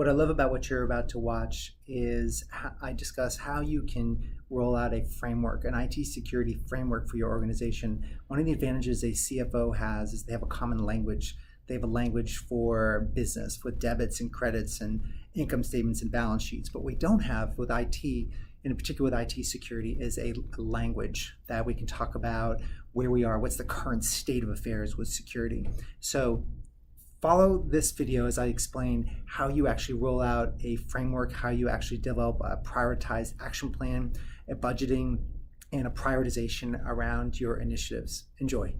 What I love about what you're about to watch is I discuss how you can roll out a framework, an IT security framework for your organization. One of the advantages a CFO has is they have a common language. They have a language for business with debits and credits and income statements and balance sheets. But what we don't have with IT, in particular with IT security, is a language that we can talk about where we are, what's the current state of affairs with security. So follow this video as I explain how you actually roll out a framework, how you actually develop a prioritized action plan, a budgeting, and a prioritization around your initiatives. Enjoy.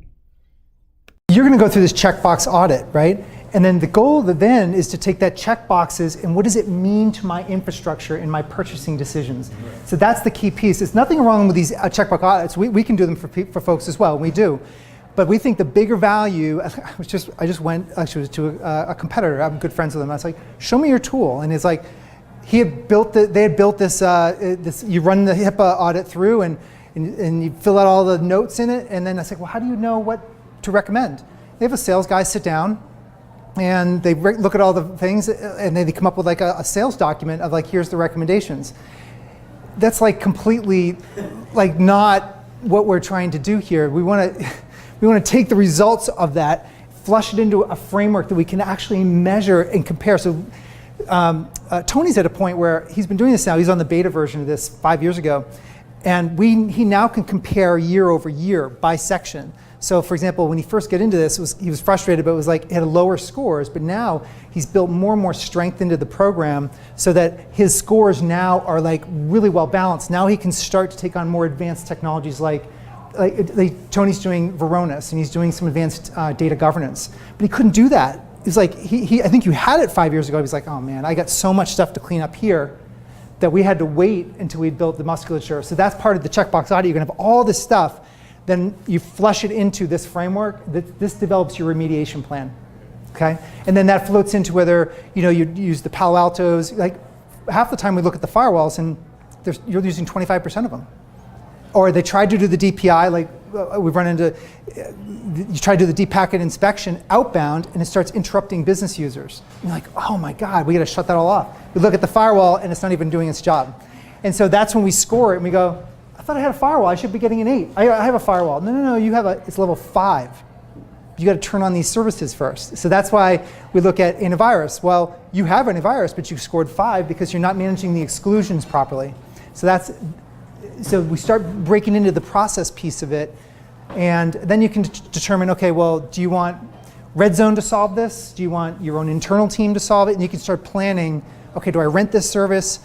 You're going to go through this checkbox audit, right? And then the goal then is to take that checkboxes and what does it mean to my infrastructure and my purchasing decisions? Right. So that's the key piece. There's nothing wrong with these checkbox audits. We can do them for folks as well. We do. But we think the bigger value, I just went actually to a competitor. I'm good friends with him. I was like, show me your tool. And it's like, they had built this, you run the HIPPA audit through and you fill out all the notes in it. And then I was like, well, how do you know what to recommend? They have a sales guy sit down and they look at all the things and then they come up with like a sales document of like, here's the recommendations. That's like completely like not what we're trying to do here. We want to take the results of that, flush it into a framework that we can actually measure and compare. So Tony's at a point where he's been doing this now. He's on the beta version of this 5 years ago. And he now can compare year over year by section. So for example, when he first got into this, he was frustrated, but it was like he had lower scores, but now he's built more and more strength into the program so that his scores now are like really well balanced. Now he can start to take on more advanced technologies like Tony's doing Varonis and he's doing some advanced data governance, but he couldn't do that. It's like, I think you had it 5 years ago. He was like, oh man, I got so much stuff to clean up here that we had to wait until we built the musculature. So that's part of the checkbox audit. You're gonna have all this stuff, then you flush it into this framework. This develops your remediation plan, okay? And then that floats into whether you use the Palo Altos. Like half the time we look at the firewalls and you're using 25% of them. Or they tried to do the DPI, like we've run into, you try to do the deep packet inspection outbound and it starts interrupting business users. And you're like, oh my God, we gotta shut that all off. We look at the firewall and it's not even doing its job. And so that's when we score it and we go, I thought I had a firewall, I should be getting an 8. I have a firewall. No, you have it's level 5. You gotta turn on these services first. So that's why we look at antivirus. Well, you have antivirus, but you scored 5 because you're not managing the exclusions properly. So we start breaking into the process piece of it, and then you can determine, okay, well, do you want Red Zone to solve this? Do you want your own internal team to solve it? And you can start planning, okay, do I rent this service?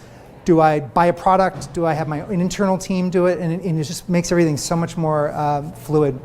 Do I buy a product? Do I have my own internal team do it? And it just makes everything so much more fluid.